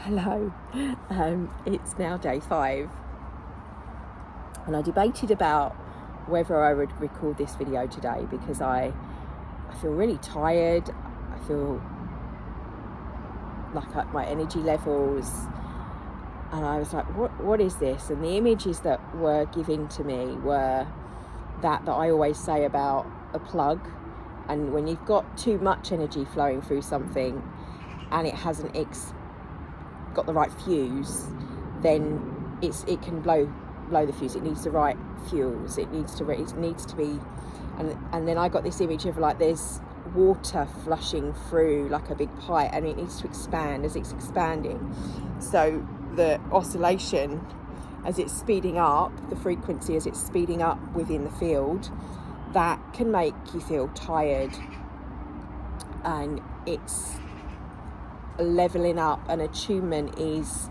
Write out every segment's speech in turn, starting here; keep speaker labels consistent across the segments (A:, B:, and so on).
A: Hello, it's now day 5, and I debated about whether I would record this video today because I feel really tired. I feel like my energy levels, and I was like, what is this? And the images that were given to me were that I always say about a plug, and when you've got too much energy flowing through something and it hasn't got the right fuse, then it can blow the fuse. It needs the right fuels. It needs to be, and then I got this image of like there's water flushing through like a big pipe, and it needs to expand as it's expanding. So the oscillation, as it's speeding up, the frequency as it's speeding up within the field, that can make you feel tired, and it's leveling up. An attunement is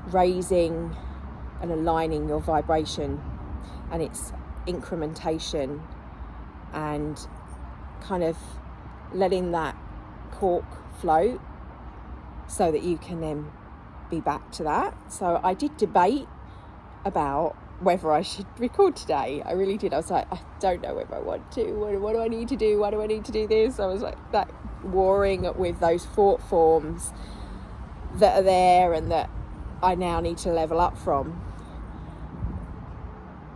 A: raising and aligning your vibration, and it's incrementation and kind of letting that cork float so that you can then be back to that. So I did debate about whether I should record today. I really did. I was like, I don't know whether I want to. What do I need to do? Why do I need to do this? I was like that, warring with those thought forms that are there and that I now need to level up from.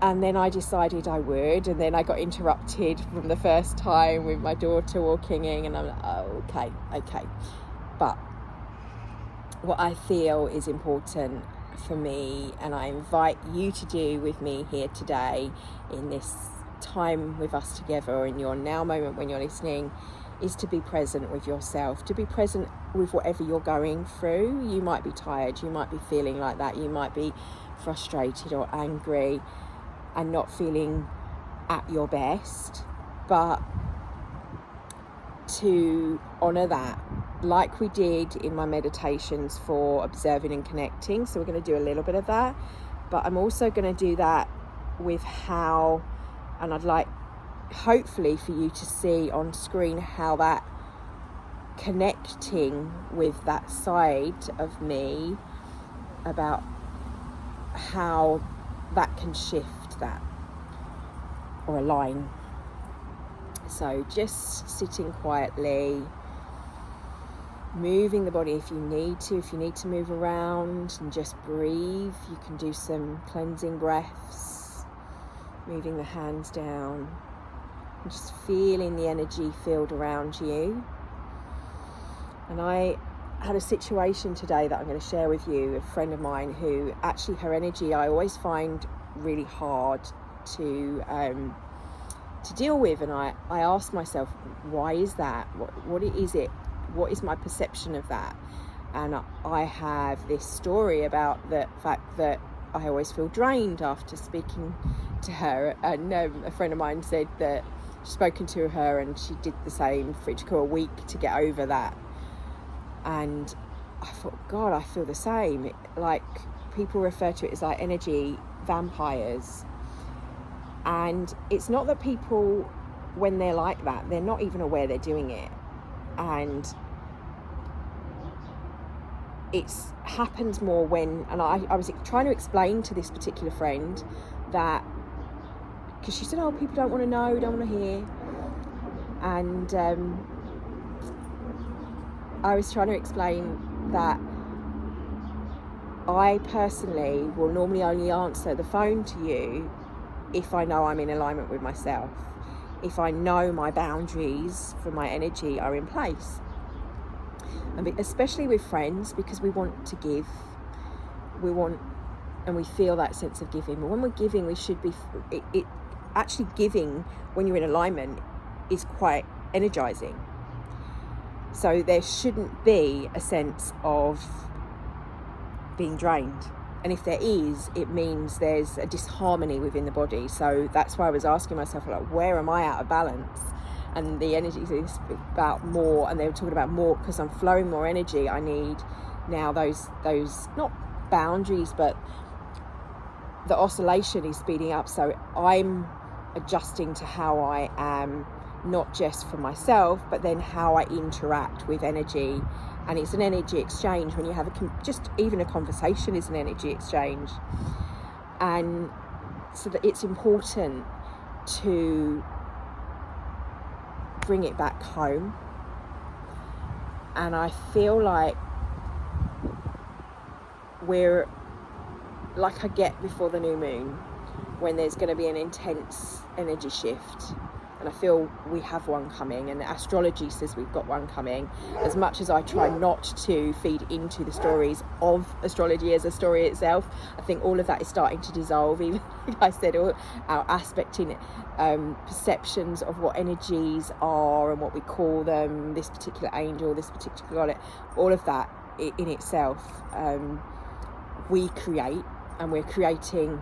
A: And then I decided I would, and then I got interrupted from the first time with my daughter walking in, and I'm like, oh, okay. But what I feel is important for me, and I invite you to do with me here today in this time with us together, or in your now moment when you're listening, is to be present with yourself, to be present with whatever you're going through. You might be tired, you might be feeling like that, you might be frustrated or angry and not feeling at your best, but to honour that, like we did in my meditations for observing and connecting. So we're going to do a little bit of that, but I'm also going to do that with how, and I'd like hopefully for you to see on screen how that connecting with that side of me, about how that can shift that or align. So just sitting quietly, moving the body if you need to move around, and just breathe. You can do some cleansing breaths, moving the hands down, and just feeling the energy field around you. And I had a situation today that I'm going to share with you, a friend of mine who actually, her energy I always find really hard to deal with, and I asked myself, why is that? What is it? What is my perception of that? And I have this story about the fact that I always feel drained after speaking to her, and a friend of mine said that she'd spoken to her and she did the same for it took her a week to get over that. And I thought, God, I feel the same. Like, people refer to it as like energy vampires, and it's not that people, when they're like that, they're not even aware they're doing it, and it happens more when, and I was trying to explain to this particular friend that, because she said, oh, people don't want to know, don't want to hear, and I was trying to explain that I personally will normally only answer the phone to you if I know I'm in alignment with myself, if I know my boundaries for my energy are in place. And especially with friends, because we want to give, and we feel that sense of giving. But when we're giving, we should be, it actually giving when you're in alignment is quite energizing. So there shouldn't be a sense of being drained. And if there is, it means there's a disharmony within the body. So that's why I was asking myself, like, where am I out of balance? And the energy is about more, and they were talking about more, because I'm flowing more energy. I need now those not boundaries, but the oscillation is speeding up. So I'm adjusting to how I am not just for myself, but then how I interact with energy. And it's an energy exchange. When you have just even a conversation is an energy exchange. And so that it's important to bring it back home. And I feel like we're like I get before the new moon, when there's going to be an intense energy shift. And I feel we have one coming, and astrology says we've got one coming. As much as I try not to feed into the stories of astrology as a story itself, I think all of that is starting to dissolve. Even, like I said, all our aspecting perceptions of what energies are and what we call them, this particular angel, this particular god, all of that in itself, we create, and we're creating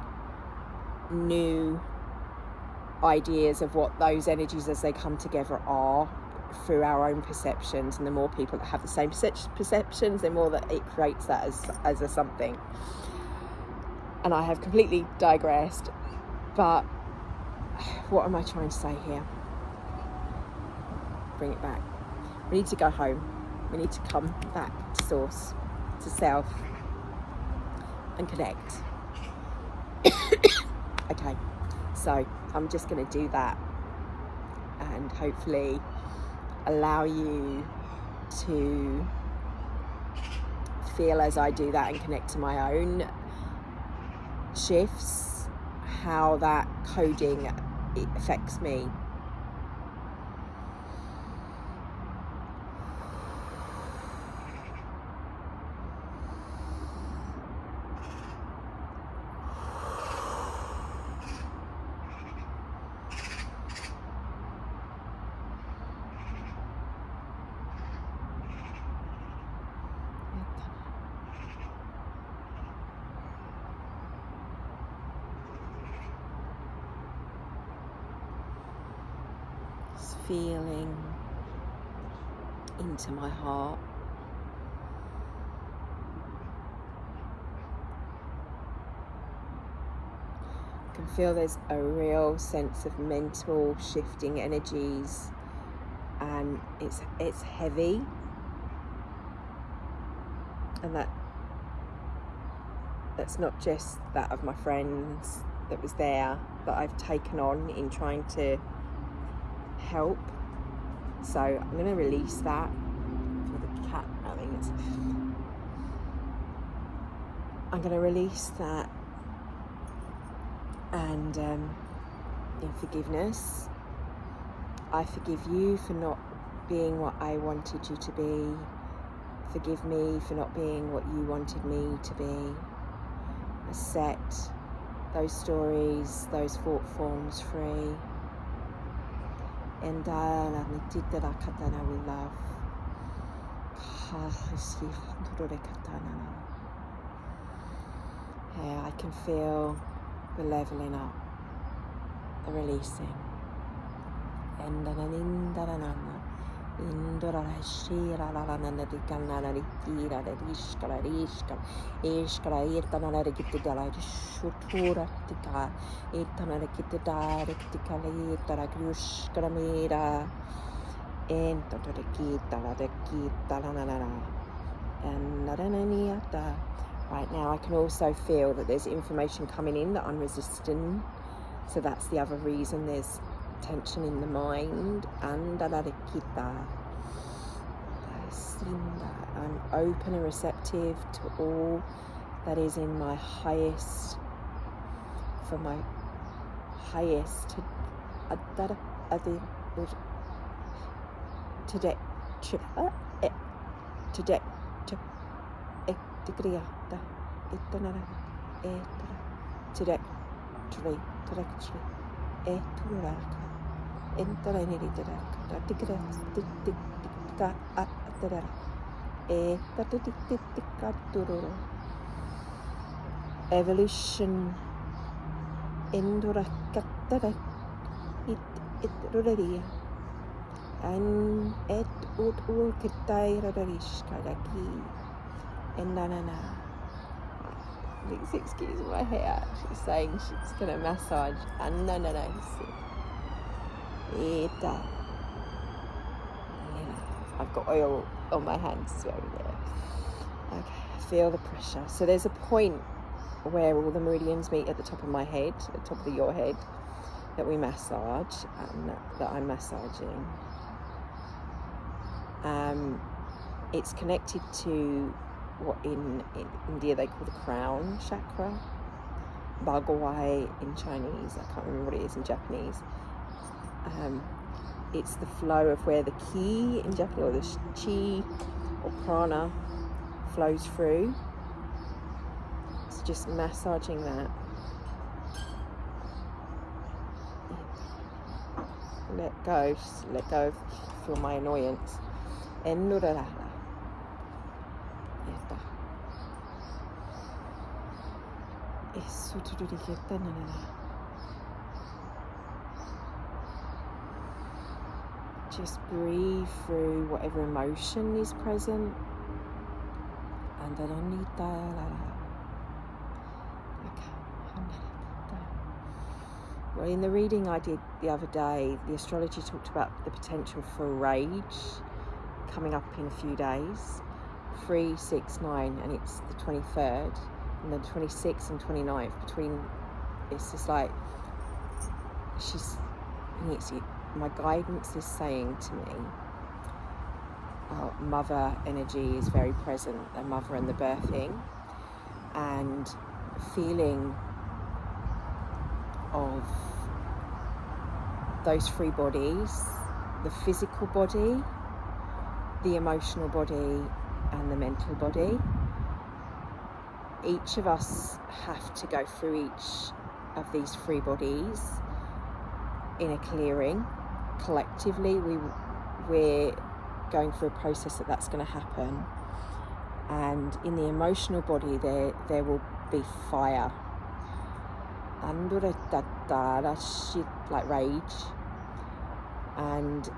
A: new ideas of what those energies as they come together are through our own perceptions. And the more people that have the same perceptions, the more that it creates that as a something. And I have completely digressed, but what am I trying to say here? Bring it back. We need to go home. We need to come back to source, to self, and connect. Okay, so I'm just going to do that, and hopefully allow you to feel as I do that and connect to my own shifts, how that coding affects me. Feeling into my heart. I can feel there's a real sense of mental shifting energies, and it's heavy, and that's not just that of my friends that was there, that I've taken on in trying to help. So I'm going to release that for the cat. I'm going to release that, and in forgiveness, I forgive you for not being what I wanted you to be. Forgive me for not being what you wanted me to be. I set those stories, those thought forms free. And I with love. Yeah, I can feel the leveling up, the releasing. Right now I can also feel that there's information coming in that I'm resisting, so that's the other reason there's tension in the mind. And I'm open and receptive to all that is in my highest, for my highest evolution and please excuse my hair. She's saying she's gonna massage. And no. I've got oil on my hands as well. Yeah. Okay, feel the pressure. So there's a point where all the meridians meet at the top of my head, at the top of your head, that we massage, and that I'm massaging. It's connected to what in India they call the crown chakra, Bhagawai in Chinese, I can't remember what it is in Japanese. It's the flow of where the ki in Japanese, or the chi or prana flows through. It's just massaging that. Let go, just let go, feel my annoyance. Just breathe through whatever emotion is present. Well, in the reading I did the other day, the astrology talked about the potential for rage coming up in a few days. 3, 6, 9, and it's the 23rd, and then 26th and 29th. Between, it's just like my guidance is saying to me, mother energy is very present, the mother and the birthing, and feeling of those 3 bodies, the physical body, the emotional body, and the mental body. Each of us have to go through each of these 3 bodies in a clearing. Collectively, we're going through a process that's going to happen. And in the emotional body, there will be fire, like rage, and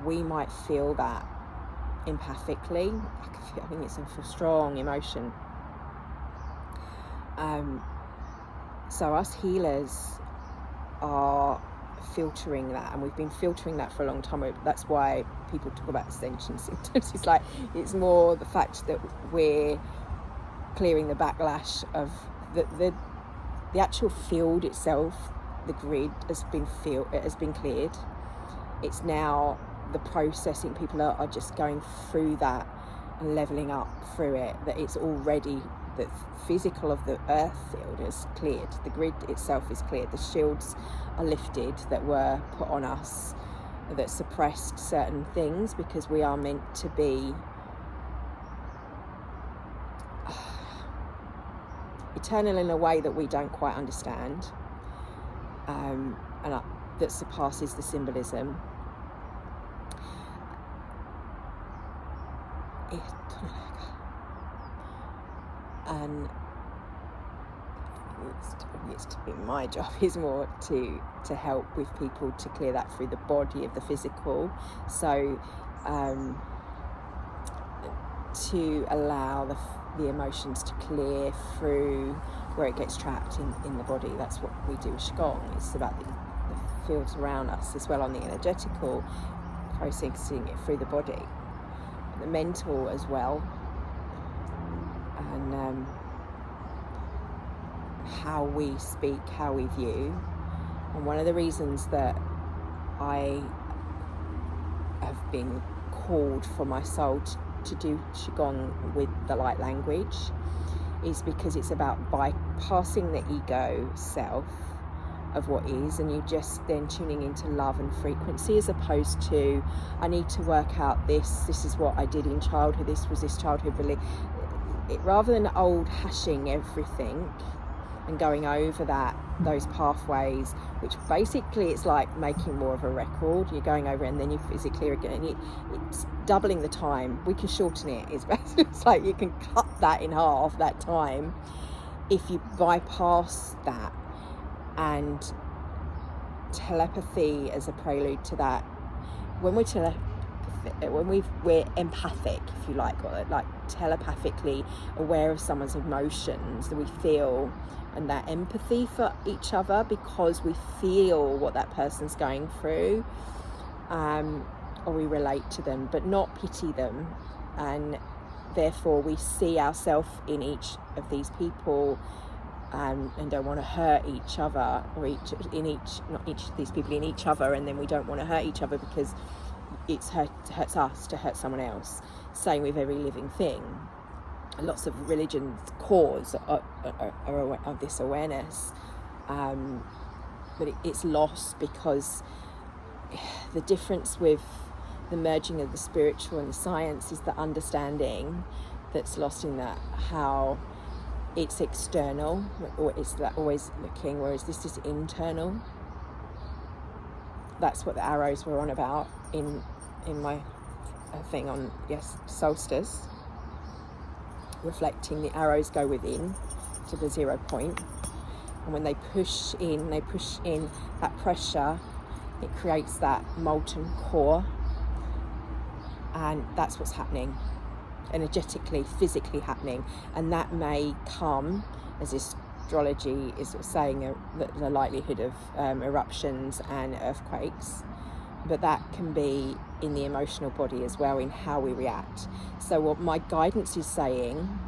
A: we might feel that empathically. I think it's a strong emotion. So us healers are filtering that, and we've been filtering that for a long time. That's why people talk about ascension symptoms. It's more the fact that we're clearing the backlash of the actual field itself. The grid has been cleared. It's now the processing. People are just going through that and leveling up through it. That it's already, the physical of the earth field is cleared. The grid itself is cleared. The shields are lifted that were put on us, that suppressed certain things, because we are meant to be eternal in a way that we don't quite understand, and that surpasses the symbolism. And it's to be my job is more to help with people to clear that through the body of the physical. So to allow the emotions to clear through where it gets trapped in the body. That's what we do with Qigong. It's about the fields around us as well, on the energetical, processing it through the body, the mental as well, and how we speak, how we view. And one of the reasons that I have been called for my soul to do Qigong with the light language is because it's about bypassing the ego self of what is, and you just then tuning into love and frequency, as opposed to, I need to work out this is what I did in childhood, this was this childhood belief. Rather than old hashing everything and going over those pathways, which basically it's like making more of a record. You're going over and then you physically again, it's doubling the time. We can shorten it. It's like you can cut that in half, that time, if you bypass that. And telepathy as a prelude to that. When we're empathic, if you like, or like telepathically aware of someone's emotions that we feel, and that empathy for each other because we feel what that person's going through, or we relate to them, but not pity them, and therefore we see ourselves in each of these people, and don't want to hurt each other, or not each of these people, in each other, and then we don't want to hurt each other because it hurts us to hurt someone else. Same with every living thing. Lots of religions cause of this awareness, but it's lost because the difference with the merging of the spiritual and the science is the understanding that's lost in that, how it's external, or it's that always looking, whereas this is internal. That's what the arrows were on about in my thing on solstice. Reflecting, the arrows go within to the 0 point, and when they push in that pressure, it creates that molten core, and that's what's happening energetically, physically happening. And that may come, as astrology is saying, the likelihood of eruptions and earthquakes, but that can be in the emotional body as well, in how we react. So what my guidance is saying,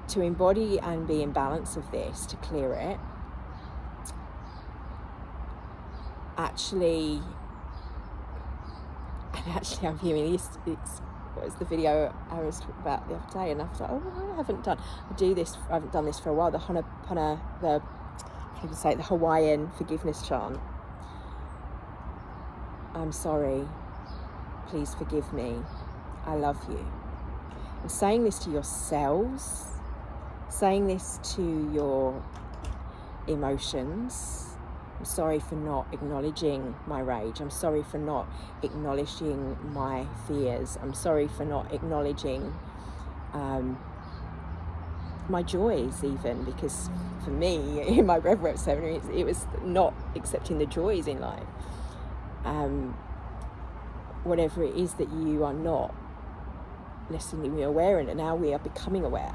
A: to embody and be in balance of this, to clear it, actually I'm hearing this, what was the video I was talking about the other day, and I was like, I haven't done this for a while, the the Hawaiian forgiveness chant. I'm sorry, please forgive me, I love you. And saying this to yourselves, saying this to your emotions. I'm sorry for not acknowledging my rage. I'm sorry for not acknowledging my fears. I'm sorry for not acknowledging my joys, even, because for me, in my breathwork ceremony, it was not accepting the joys in life. Whatever it is that you are not necessarily aware in, and now we are becoming aware.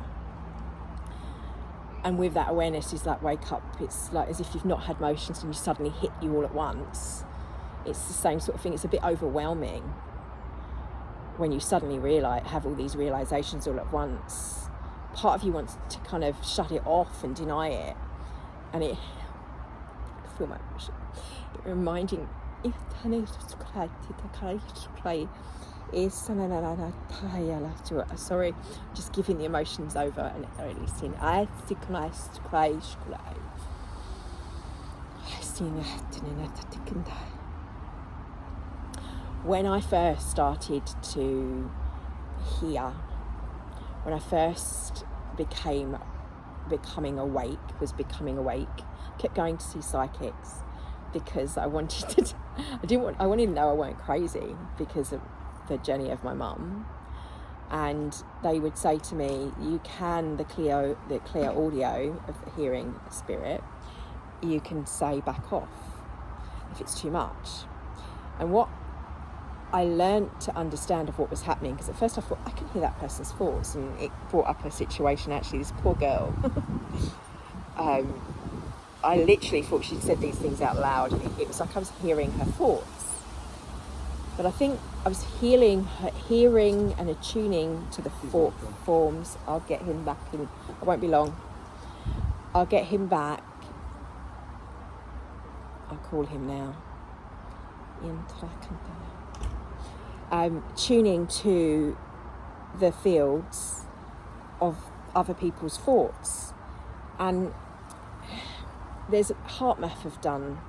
A: And with that awareness is that wake up. It's like as if you've not had motions and you suddenly hit you all at once. It's the same sort of thing. It's a bit overwhelming when you suddenly have all these realizations all at once. Part of you wants to kind of shut it off and deny it. And I feel my emotion. Reminding sorry, just giving the emotions over and releasing. When I first started to hear, when I first becoming awake, kept going to see psychics because I wanted to. I wanted to know I weren't crazy because of the journey of my mum, and they would say to me, "You can the clear audio of hearing spirit. You can say back off if it's too much." And what I learned to understand of what was happening, because at first I thought I can hear that person's thoughts, and it brought up a situation. Actually, this poor girl. I literally thought she said these things out loud, and it was like I was hearing her thoughts. But I think I was hearing and attuning to the forms. I'll get him back in. I won't be long. I'll get him back. I'll call him now. Tuning to the fields of other people's thoughts. And there's HeartMath have done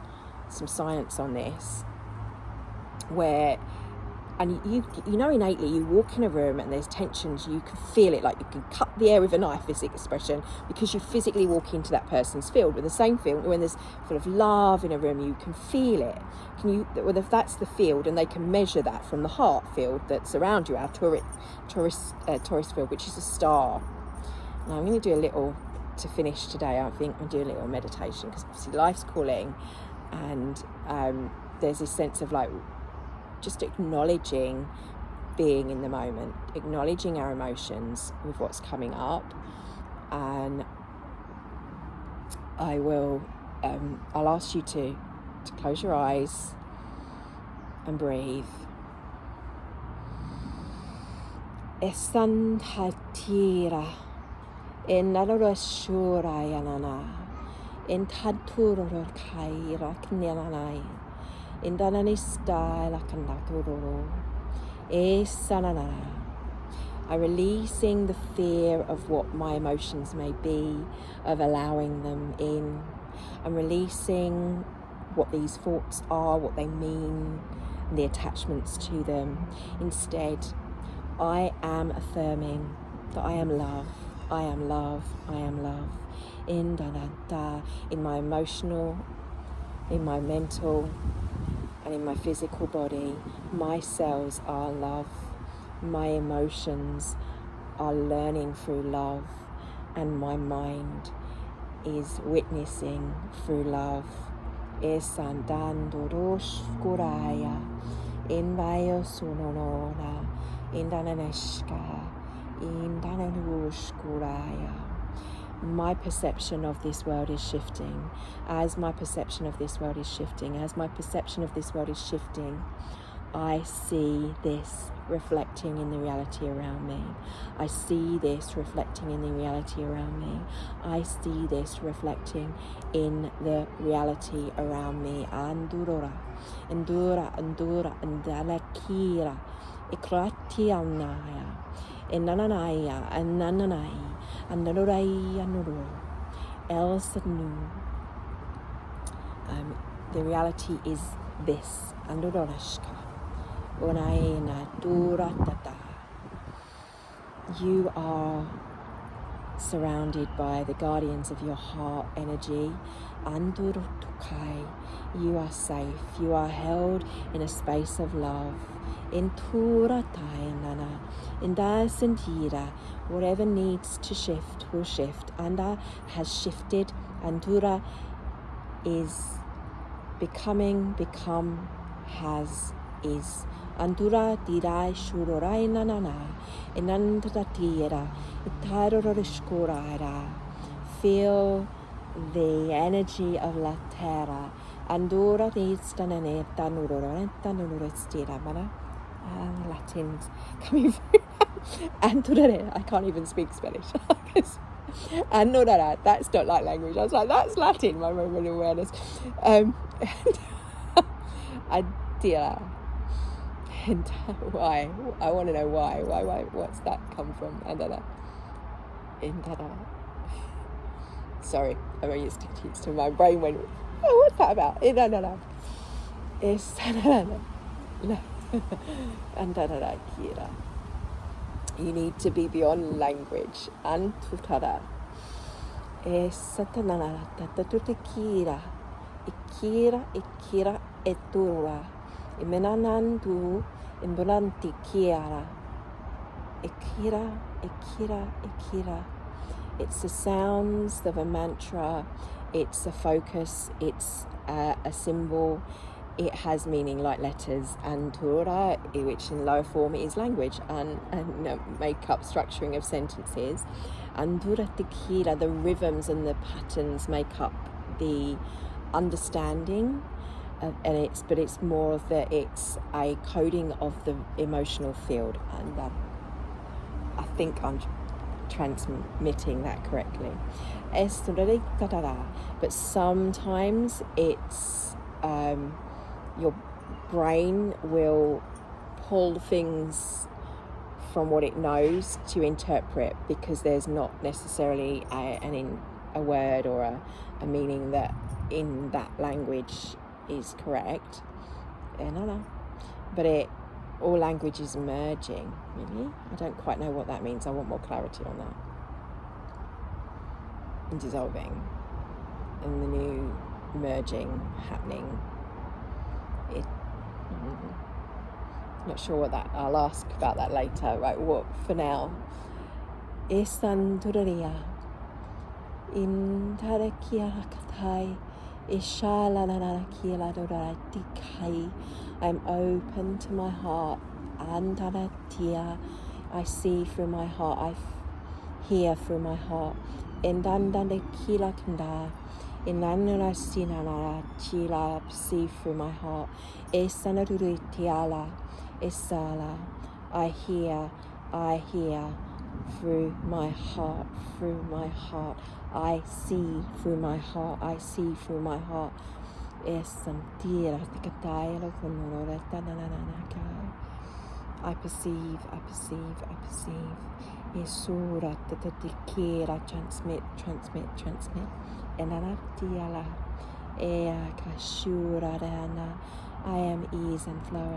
A: some science on this, where, and you know innately, you walk in a room and there's tensions, you can feel it, like you can cut the air with a knife, this expression, because you physically walk into that person's field. With the same field, when there's full of love in a room, you can feel it. Well, if that's the field, and they can measure that from the heart field that's around you, our Taurus field, which is a star. Now I'm going to do a little, to finish today, I think I'll do a little meditation, because obviously life's calling, and there's this sense of like just acknowledging being in the moment, acknowledging our emotions with what's coming up. And I'll ask you to close your eyes and breathe. esantatira, enarashurayanana, entaturur kaira knianai, indananista lakandaturo, esanana. I'm releasing the fear of what my emotions may be, of allowing them in. I'm releasing what these thoughts are, what they mean, and the attachments to them. Instead, I am affirming that I am love, I am love, I am love. In my emotional, in my mental, and in my physical body, my cells are love. My emotions are learning through love, and my mind is witnessing through love. Esandandoroskuraya, invayo sunonora, indananeshka, indananushkuraya. My perception of this world is shifting. As my perception of this world is shifting, I see this reflecting in the reality around me. I see this reflecting in the reality around me. I see this reflecting in the reality around me. Andura, andalakira, ikratianaya, enananaya, anananai, ananurai, anuru, elsanu. The reality is this. Andurashka. You are surrounded by the guardians of your heart energy. You are safe. You are held in a space of love. Whatever needs to shift will shift. Anda has shifted. Andura is become, has, is. Andura dirai shurorai nanana, enandatira, itarorishkuraira. Feel the energy of la terra. Andura distanane tanurorestira mana. Latin's coming through. Andura, I can't even speak Spanish. Andura, that's not like language. I was like, that's Latin, my moment of awareness. Adira. And why? I want to know why. What's that come from? Andara. Sorry, I'm very used to my brain went, oh, what's that about? No. It's Andara. You need to be beyond language. Antutara. Satanana tatutikira. Ikira etura. Imenanandu imbulanti kiara. Ikira. It's the sounds of a mantra. It's a focus. It's a symbol. It has meaning like letters. And Tura, which in lower form is language and make-up structuring of sentences. And Tura Tikira, the rhythms and the patterns make up the understanding. But it's more of it's a coding of the emotional field. And I think I'm transmitting that correctly. But sometimes it's your brain will pull things from what it knows to interpret, because there's not necessarily a word or a meaning that in that language is correct. But all language is merging, really. I don't quite know what that means. I want more clarity on that. And dissolving. And the new merging happening. Not sure what that, I'll ask about that later. Right, what for now? Esanduraria. Intarakiakatai. I'm open to my heart. Andaratia. I see through my heart. I hear through my heart. Indandandekilakanda. Inanarasinanara chila. See through my heart. Esanaruritiala. Esala. I hear. I hear through my heart, I see through my heart, I see through my heart. I perceive. Transmit. I am ease and flow.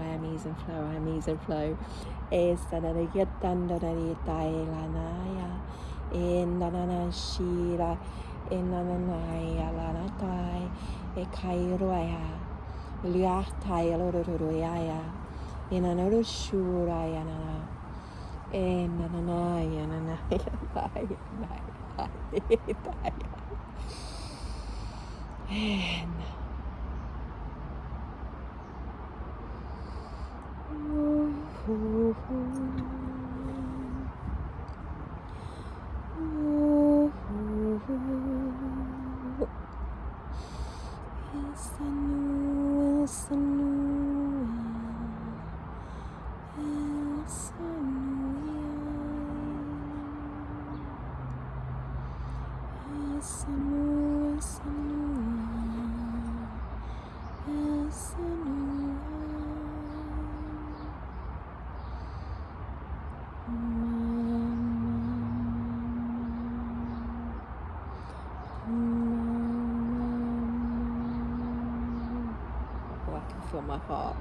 A: Feel my heart.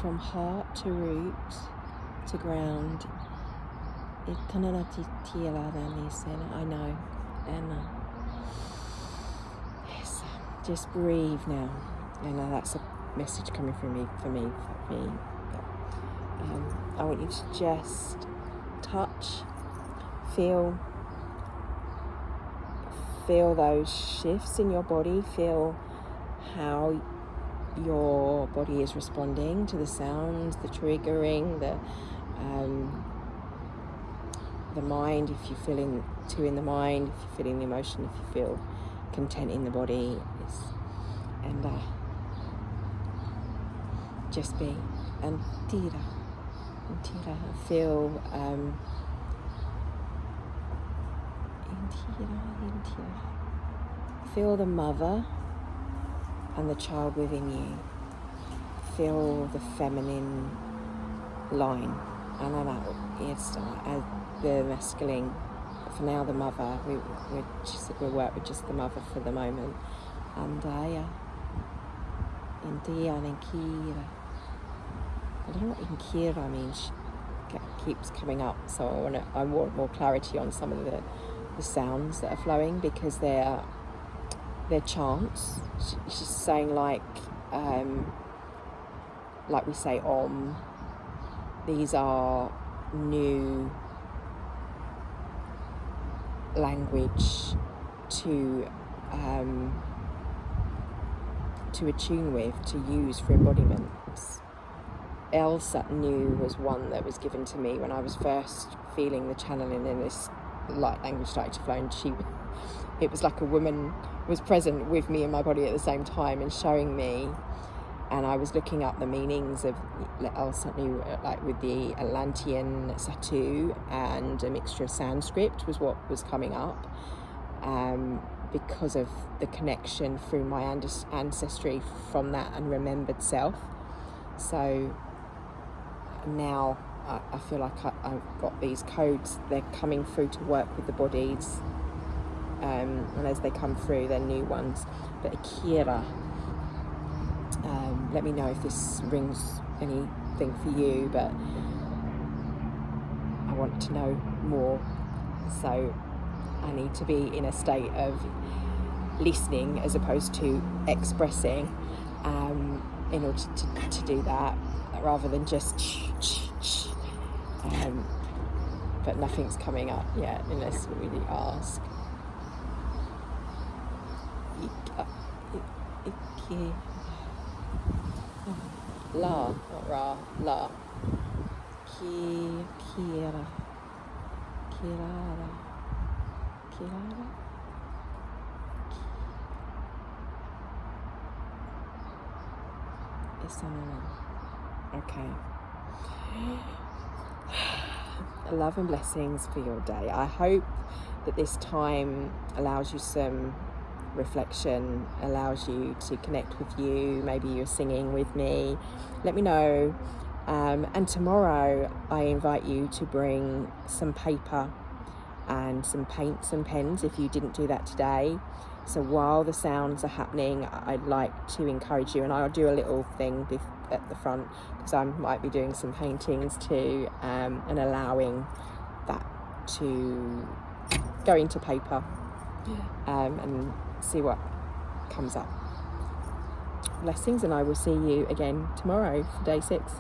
A: From heart to root to ground. I know. And yes, just breathe now. I know that's a message coming from me. But, I want you to just touch, feel those shifts in your body. Feel how your body is responding to the sounds, the triggering, the mind, if you're feeling two in the mind, if you're feeling the emotion, if you feel content in the body, and just be and tira, feel feel the mother and the child within you. Feel the feminine line, and the masculine. For now, the mother. We'll work with just the mother for the moment. And India and Inkira. I don't know what Inkira means. Keeps coming up, so I want more clarity on some of the sounds that are flowing, because they're chants. She's saying like we say Om. These are new language to attune with, to use for embodiments. El Satnu was one that was given to me when I was first feeling the channeling, and this light language started to flow, and it was like a woman was present with me in my body at the same time and showing me, and I was looking up the meanings of El Satnu, like with the Atlantean Satu, and a mixture of Sanskrit was what was coming up, because of the connection through my ancestry from that and remembered self. So now I feel like I've got these codes. They're coming through to work with the bodies, and as they come through, they're new ones. But Akira, let me know if this rings anything for you, but I want to know more, so I need to be in a state of listening as opposed to expressing, in order to do that, rather than just But nothing's coming up yet unless we really ask. La, not ra, la. Kira. Kirara. Kirara. Okay. Love and blessings for your day. I hope that this time allows you some reflection, allows you to connect with you. Maybe you're singing with me. Let me know. And tomorrow I invite you to bring some paper and some paints and pens if you didn't do that today. So while the sounds are happening, I'd like to encourage you, and I'll do a little thing at the front because I might be doing some paintings too, and allowing that to go into paper, and see what comes up. Blessings, and I will see you again tomorrow for day 6.